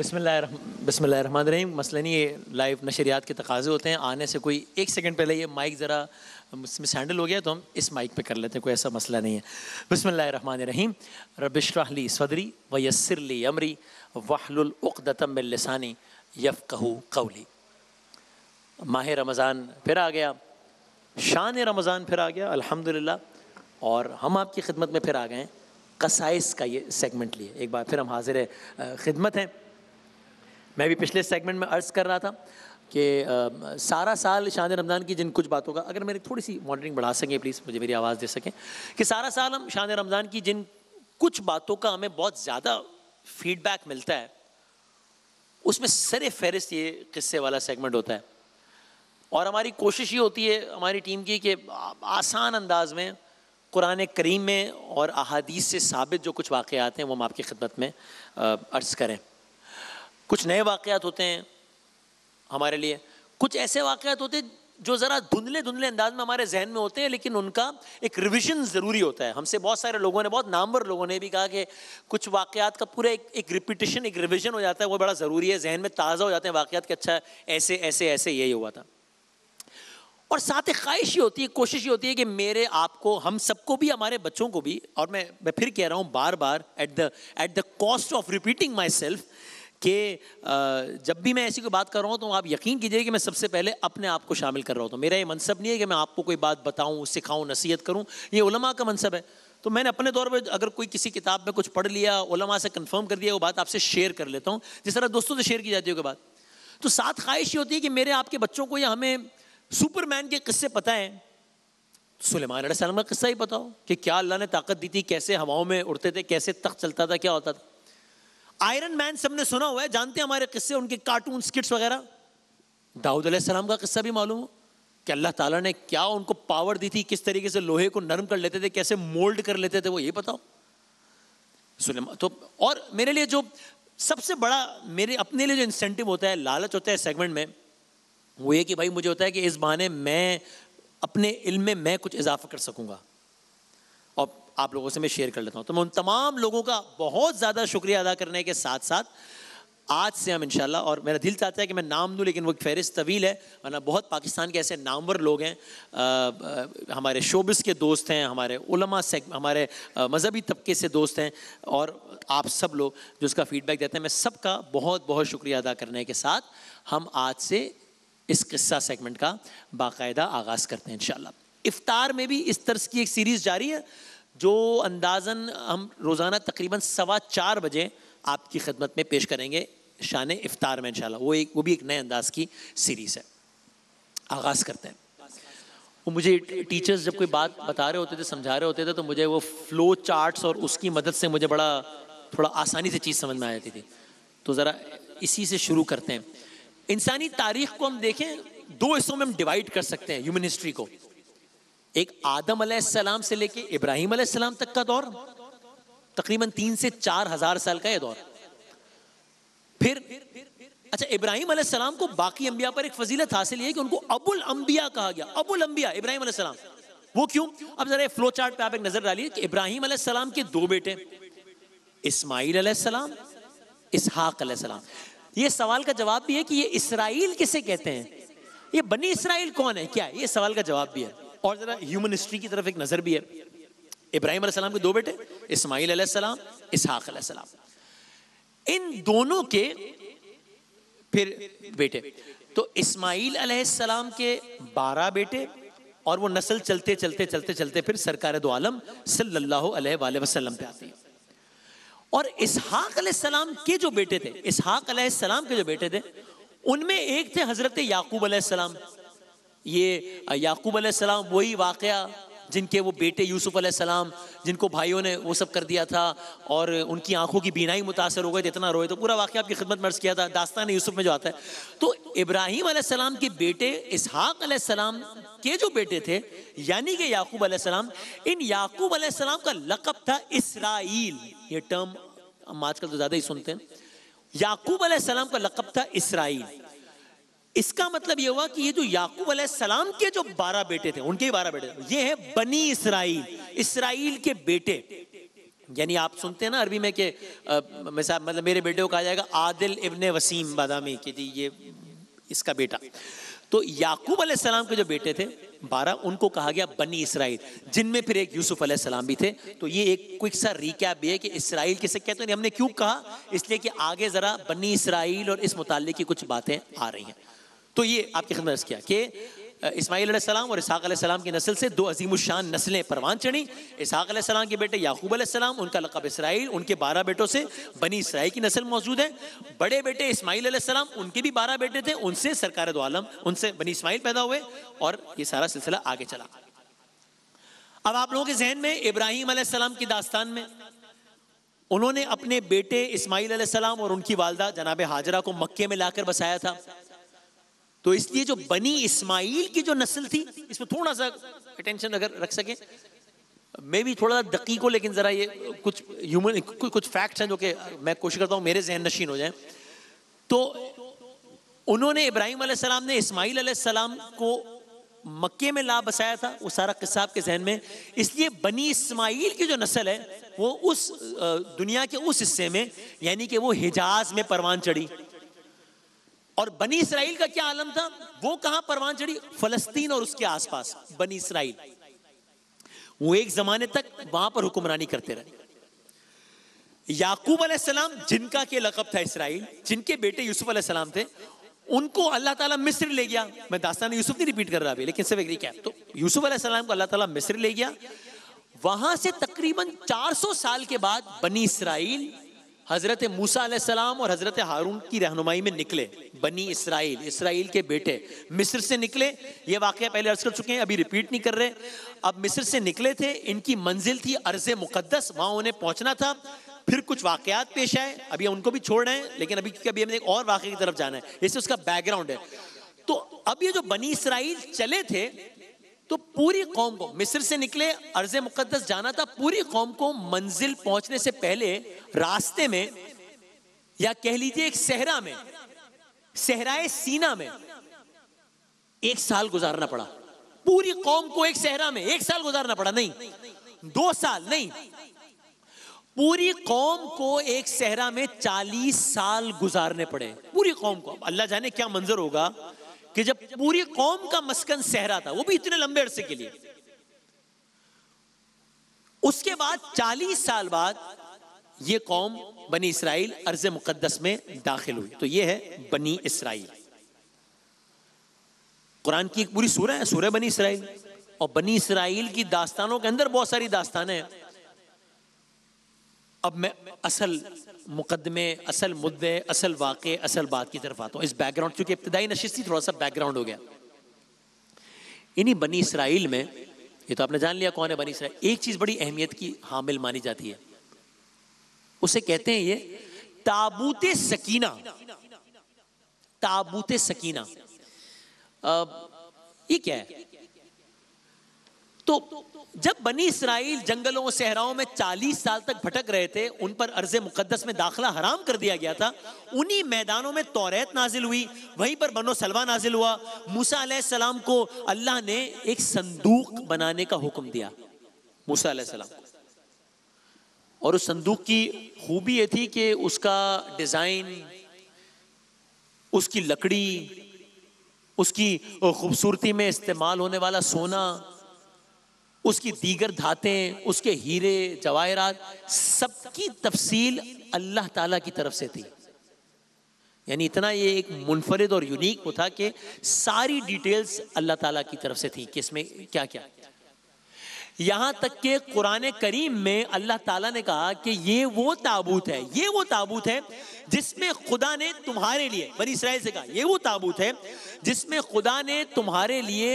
बिस्मिल्लाहिर्रहमानिर्रहीम। मसलन ये लाइव नशरियात के तकाज़े होते हैं, आने से कोई एक सेकंड पहले ये माइक ज़रा मिस हैंडल हो गया तो हम इस माइक पे कर लेते हैं, कोई ऐसा मसला नहीं है। बिस्मिल्लाहिर्रहमानिर्रहीम। रब्बिश्रह ली सदरी व यस्सिर ली अमरी वहलुल उक़दतम मिन लिसानी यफ़क़हू क़ौली। माह रमज़ान फिर आ गया, शान रमज़ान फिर आ गया अल्हम्दुलिल्लाह, और हम आपकी खिदमत में फिर आ गए हैं कसाइस का ये सेगमेंट लिए। एक बार फिर हम हाजिर खिदमत हैं। मैं भी पिछले सेगमेंट में अर्ज़ कर रहा था कि सारा साल शान रमज़ान की जिन कुछ बातों का, अगर मेरी थोड़ी सी मॉनिटरिंग बढ़ा सकें प्लीज़, मुझे मेरी आवाज़ दे सकें, कि सारा साल हम शान रमज़ान की जिन कुछ बातों का हमें बहुत ज़्यादा फीडबैक मिलता है, उसमें सर फहरिस्त ये किस्से वाला सेगमेंट होता है। और हमारी कोशिश ये होती है हमारी टीम की कि आसान अंदाज में कुरान करीम में और अहादीस से साबित जो कुछ वाक़यात हैं वो हम आपकी खिदमत में अर्ज़ करें। कुछ नए वाक़यात होते हैं हमारे लिए, कुछ ऐसे वाक़यात होते हैं जो ज़रा धुंधले धुंधले अंदाज में हमारे जहन में होते हैं, लेकिन उनका एक रिविज़न ज़रूरी होता है। हमसे बहुत सारे लोगों ने, बहुत नामवर लोगों ने भी कहा कि कुछ वाक़यात का पूरा एक रिपीटिशन, एक रिविज़न हो जाता है, वो बड़ा ज़रूरी है, जहन में ताज़ा हो जाते हैं वाक़यात कि अच्छा ऐसे ऐसे ऐसे यही हुआ था। और साथ ही ख्वाहिश ये होती है, कोशिश ये होती है कि मेरे आपको, हम सबको भी, हमारे बच्चों को भी, और मैं फिर कह रहा हूँ बार बार at the cost of repeating myself, कि जब भी मैं ऐसी कोई बात कर रहा हूँ तो आप यकीन कीजिए कि मैं सबसे पहले अपने आप को शामिल कर रहा हूँ। तो मेरा ये मनसब नहीं है कि मैं आपको कोई बात बताऊँ, सिखाऊँ, नसीहत करूँ, ये उलमा का मनसब है। तो मैंने अपने तौर पर अगर कोई किसी किताब में कुछ पढ़ लिया, उलमा से कंफर्म कर दिया, वो बात आपसे शेयर कर लेता हूँ, जिस तरह दोस्तों से शेयर की जाती है कोई बात। तो साथ ख्वाहिश ये होती है कि मेरे आपके बच्चों को या हमें सुपरमैन के किस्से पता है, सुलेमान अलैहिस्सलाम का किस्सा ही पता हो कि क्या अल्लाह ने ताकत दी थी, कैसे हवाओं में उड़ते थे, कैसे तख्त चलता था, क्या होता था। आयरन मैन सबने सुना हुआ है, जानते हैं हमारे किस्से, उनके कार्टून स्किट्स वगैरह। दाऊद अलैहिस्सलाम का किस्सा भी मालूम हो कि अल्लाह ताला ने क्या उनको पावर दी थी, किस तरीके से लोहे को नरम कर लेते थे, कैसे मोल्ड कर लेते थे, वो ये बताओ सुलेमान। तो और मेरे लिए जो सबसे बड़ा, मेरे अपने लिए जो इंसेंटिव होता है, लालच होता है सेगमेंट में, वो ये कि भाई मुझे होता है कि इस बहाने मैं अपने इल्म में मैं कुछ इजाफा कर सकूंगा और आप लोगों से मैं शेयर कर लेता हूँ। तो मैं उन तमाम लोगों का बहुत ज़्यादा शुक्रिया अदा करने के साथ साथ आज से हम इंशाल्लाह, और मेरा दिल चाहता है कि मैं नाम दूँ लेकिन वो फहरिस्त तवील है, वरना बहुत पाकिस्तान के ऐसे नामवर लोग हैं, हमारे शोबिस के दोस्त हैं, हमारे उलमा से, हमारे मजहबी तबके से दोस्त हैं, और आप सब लोग जो उसका फीडबैक देते हैं, मैं सबका बहुत बहुत शुक्रिया अदा करने के साथ हम आज से इस किस्सा सेगमेंट का बाकायदा आगाज़ करते हैं इंशाल्लाह। इफ्तार में भी इस तरह की एक सीरीज़ जारी है जो अंदाज़न हम रोज़ाना तकरीबन 4:15 बजे आपकी खिदमत में पेश करेंगे शान इफ्तार में इंशाल्लाह। वो भी एक नए अंदाज़ की सीरीज़ है। आगाज़ करते हैं। वो मुझे टीचर्स जब कोई बात बता रहे होते थे, समझा रहे होते थे, तो मुझे वो फ्लो चार्ट्स और उसकी मदद से मुझे बड़ा थोड़ा आसानी से चीज़ समझ में आ जाती थी। तो ज़रा इसी से शुरू करते हैं। इंसानी तारीख को हम देखें, 2 हिस्सों में हम डिवाइड कर सकते हैं ह्यूमन हिस्ट्री को। एक आदम अलैहिस्सलाम से लेके इब्राहिम अलैहिस्सलाम तक का दौर, तकरीबन 3 से 4 हज़ार साल का ये दौर। फिर अच्छा, इब्राहिम अलैहिस्सलाम को बाकी अंबिया पर एक फजीलत हासिल है कि उनको अबुल अंबिया कहा गया। अबुल अंबिया इब्राहिम अलैहिस्सलाम, वो क्यों? अब जरा फ्लो चार्ट पे आप एक नजर डालिए कि इब्राहिम अलैहिस्सलाम के 2 बेटे, इस्माइल अलैहिस्सलाम, इसहाक अलैहिस्सलाम। ये सवाल का जवाब भी है कि ये इसराइल किसे कहते हैं, ये बनी इसराइल कौन है, क्या है, ये सवाल का जवाब भी है। और जरा ह्यूमन हिस्ट्री की तरफ एक नजर भी है। इब्राहिम अलैहिस्सलाम के 2 बेटे, इस्माइल अलैहिस्सलाम, इसहाक अलैहिस्सलाम, इन दोनों के फिर बेटे। तो इस्माइल अलैहिस्सलाम के 12 बेटे, और वो नस्ल चलते चलते चलते चलते फिर सरकार दो आलम सल्लल्लाहु अलैहि वसल्लम पे आती है। और इसहाक अलैहिस्सलाम के जो बेटे थे, इसहाक अलैहिस्सलाम के जो बेटे थे, उनमें एक थे हजरत याकूब अलैहिस्सलाम। ये याकूब अलैहिस्सलाम वही वाकया जिनके वो बेटे यूसुफ अलैहिस्सलाम, जिनको भाइयों ने वो सब कर दिया था और उनकी आंखों की बीनाई मुतासर हो गई, इतना रोए। तो पूरा वाकया आपकी खिदमत में अर्ज किया था, दास्तान यूसुफ में जो आता है। तो इब्राहिम अलैहिस्सलाम के बेटे इसहाक अलैहिस्सलाम के जो बेटे थे, यानी कि याकूब अलैहिस्सलाम, इन याकूब अलैहिस्सलाम का लक़ब था इसराइल। ये टर्म हम आजकल तो ज्यादा ही सुनते हैं। याकूब अलैहिस्सलाम का लक़ब था इसराइल। इसका मतलब यह हुआ कि ये जो याकूब अलैहिस्सलाम के जो 12 बेटे थे, उनके ही 12 बेटे थे, ये है बनी इसराइल, इसराइल के बेटे। यानी आप सुनते हैं ना अरबी में कि मतलब मेरे बेटे को कहा जाएगा आदिल इब्ने वसीम बादामी कि जी ये इसका बेटा। तो याकूब अलैहिस्सलाम के जो बेटे थे 12, उनको कहा गया बनी इसराइल, जिनमें फिर एक यूसुफ अलैहिस्सलाम भी थे। तो ये एक क्विक सा रिकैप भी है कि इसराइल किसे कहते हैं। हमने क्यों कहा, इसलिए कि आगे जरा बनी इसराइल और इस मुताल्लिक की कुछ बातें आ रही हैं। तो ये आपकी खिदमत में किया कि इस्माइल अलैहिस्सलाम और इसहाक अलैहिस्सलाम की नस्ल से 2 अजीमुशान नस्लें परवान चढ़ी। इसहाक अलैहिस्सलाम के बेटे याकूब अलैहिस्सलाम, उनका लक़ब इसराइल, उनके 12 बेटों से बनी इसराइल की नस्ल मौजूद है। बड़े बेटे इस्माइल अलैहिस्सलाम, उनके भी 12 बेटे थे, उनसे सरकार दो आलम, उनसे बनी इस्माइल पैदा हुए और ये सारा सिलसिला आगे चला। अब आप लोगों के जहन में इब्राहिम अलैहिस्सलाम की दास्तान में उन्होंने अपने बेटे इस्माइल अलैहिस्सलाम और उनकी वालदा जनाब हाजरा को मक्के में लाकर बसाया था। तो इसलिए जो बनी इस्माइल की जो नस्ल थी, इसमें थोड़ा सा अटेंशन अगर रख सके, मैं भी थोड़ा दकीक हो, लेकिन जरा ये कुछ ह्यूमन कुछ फैक्ट्स हैं जो कि मैं कोशिश करता हूँ मेरे जहन नशीन हो जाए। तो उन्होंने इब्राहिम अलैहिस्सलाम ने इस्माइल अलैहिस्सलाम को मक्के में ला बसाया था, वो सारा किस्सा आपके जहन में। इसलिए बनी इस्माइल की जो नस्ल है वो उस दुनिया के उस हिस्से में, यानी कि वो हिजाज में परवान चढ़ी। और बनी इसराइल का क्या आलम था, वो कहां परवान चढ़ी, फलस्तीन और उसके आसपास बनी इसराइल। वो एक जमाने तक वहां पर हुक्मरानी करते रहे। याकूब अलैहिस्सलाम, जिनका के लक़ब था इसराइल, जिनके बेटे यूसुफ अलैहिस्सलाम थे, उनको अल्लाह ताला मिस्र ले गया। मैं दास्तान यूसुफ नहीं रिपीट कर रहा अभी, लेकिन सिर्फ एक क्या, तो यूसुफ अलैहिस्सलाम को अल्लाह ताला मिस्र ले गया। वहां से तकरीबन 400 साल के बाद बनी इसराइल हजरत मूसा अलैहिस्सलाम और हजरत हारून की रहनुमाई में निकले। बनी इसराइल, इसराइल के बेटे मिस्र से निकले। ये वाकया पहले अर्ज कर चुके हैं, अभी रिपीट नहीं कर रहे। अब मिस्र से निकले थे, इनकी मंजिल थी अर्ज़ मुक़द्दस, वहां उन्हें पहुंचना था। फिर कुछ वाकयात पेश आए, अभी अभी उनको भी छोड़ रहे हैं, लेकिन अभी हमें एक और वाकये की तरफ जाना है, इससे उसका बैकग्राउंड है। तो अब ये जो बनी इसराइल चले थे, तो पूरी कौम को, मिस्र से निकले, अर्ज़ मुक़द्दस जाना था, पूरी कौम को मंजिल पहुंचने से पहले रास्ते में, या कह लीजिए एक सहरा में, सहराए सीना में 1 साल गुजारना पड़ा। पूरी कौम को एक सहरा में 1 साल गुजारना पड़ा, नहीं 2 साल नहीं, पूरी कौम को एक सहरा में 40 साल गुजारने पड़े, पूरी कौम को। अल्लाह जाने क्या मंजर होगा कि जब पूरी कौम का मस्कन सहरा था, वो भी इतने लंबे अरसे के लिए। उसके बाद 40 साल बाद ये कौम बनी इसराइल अर्ज़ मुक़द्दस में दाखिल हुई। तो ये है बनी इसराइल। कुरान की एक पूरी सूरह है, सूरह बनी इसराइल। और बनी इसराइल की दास्तानों के अंदर बहुत सारी दास्तानें हैं। अब मैं असल मुकदमे, असल मुद्दे, असल वाक़े, असल बात की तरफ आता हूँ। इस बैकग्राउंड, क्योंकि इब्तिदाई नशिस्त थी, थोड़ा सा बैकग्राउंड हो गया। इन्हीं बनी इसराइल में, ये तो आपने जान लिया कौन है बनी इसराइल। एक चीज बड़ी अहमियत की हामिल मानी जाती है, उसे कहते हैं ये ताबूते सकीना। ताबूते सकीना ये क्या है? तो जब बनी इसराइल जंगलों सहराओं में 40 साल तक भटक रहे थे, उन पर अर्ज़ मुक़द्दस में दाखिला हराम कर दिया गया था। उन्हीं मैदानों में तौरात नाजिल हुई, वहीं पर बनो सलवा नाजिल हुआ। मूसा अलैहिस्सलाम को अल्लाह ने एक संदूक बनाने का हुक्म दिया, मूसा अलैहिस्सलाम को। और उस संदूक की खूबी ये थी कि उसका डिजाइन, उसकी लकड़ी, उसकी खूबसूरती में इस्तेमाल होने वाला सोना, उसकी दीगर धातें, उसके हीरे जवाहरात, सबकी तफसील अल्लाह ताला की तरफ से थी। यानी इतना ये एक मुनफरिद और यूनिक वो था कि सारी डिटेल्स अल्लाह ताला की तरफ से थी कि इसमें क्या क्या। यहां तक कि कुरान करीम में अल्लाह ताला ने कहा कि ये वो ताबूत है, ये वो ताबूत है जिसमें खुदा ने तुम्हारे लिए, बनी इसराइल से कहा, ये वो ताबूत है जिसमें खुदा ने तुम्हारे लिए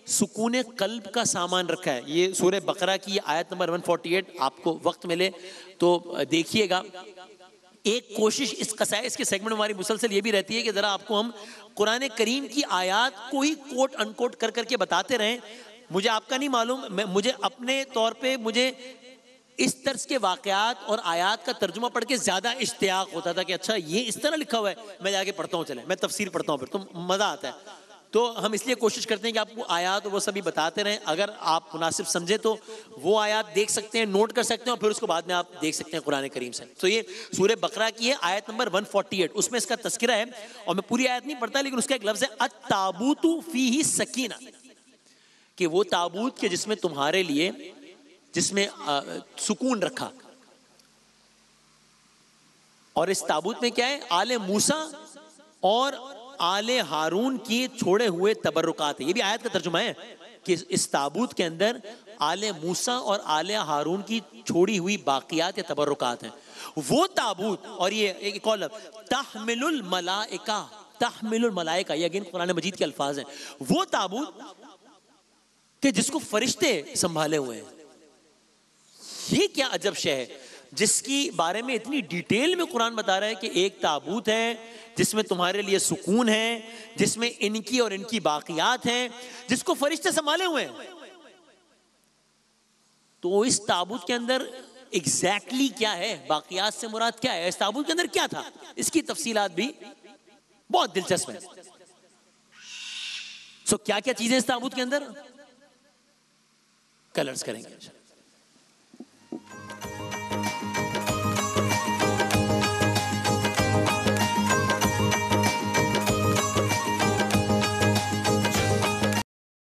सुकून कल्ब का सामान रखा है। ये सूरह बकरा की आयत नंबर 148, आपको वक्त मिले तो देखिएगा। एक कोशिश इस कसाइस के सेगमेंट में हमारी मुसलसल ये भी रहती है कि जरा आपको हम कुरान करीम की आयत को ही कोट अनकोट कर करके बताते रहें। मुझे आपका नहीं मालूम, मुझे अपने तौर पे मुझे इस तर्ज के वाकयात और आयात का तर्जुमा पढ़ के ज्यादा इश्तियाक होता था कि अच्छा ये इस तरह लिखा हुआ है, मैं जाके पढ़ता हूँ, चले मैं तफसीर पढ़ता हूँ, फिर तो मजा आता है। तो हम इसलिए कोशिश करते हैं कि आपको आयात और वो सभी बताते रहें। अगर आप मुनासिब समझे तो वो आयात देख सकते हैं, नोट कर सकते हैं, और फिर उसको बाद में आप देख सकते हैं कुरान करीम से। तो ये सूरह बकरा की है, आयत नंबर 148, उसमें इसका तस्करा है। और मैं पूरी आयत नहीं पढ़ता, लेकिन उसका एक लफ्ज़ है अत्ताबूतु फीही सकीना, कि वो ताबूत के जिसमें तुम्हारे लिए, जिसमें सुकून रखा। और इस ताबूत में क्या है? आले मूसा और आले हारून की छोड़े हुए तबर्रुकात है। ये भी आयत का तर्जुमा है कि इस ताबूत के अंदर आले मूसा और आले हारून की छोड़ी हुई बाकियात या तबर्रुकात हैं। वो ताबूत, और ये एक और लफ्ज़ तहमिलुल मलाइका, तहमिलुल मलाइका, ये अगेन कुरान मजीद के अल्फाज हैं। वो ताबूत कि जिसको फरिश्ते संभाले हुए हैं। ये क्या अजब शय है जिसकी बारे में इतनी डिटेल में कुरान बता रहा है कि एक ताबूत है जिसमें तुम्हारे लिए सुकून है, जिसमें इनकी और इनकी बाकियात हैं, जिसको फरिश्ते संभाले हुए हैं। तो इस ताबूत के अंदर एग्जैक्टली क्या है, बाकियात से मुराद क्या है, इस ताबूत के अंदर क्या था, इसकी तफसीलात भी बहुत दिलचस्प है। क्या क्या चीजें इस ताबूत के अंदर, कलर्स करेंगे।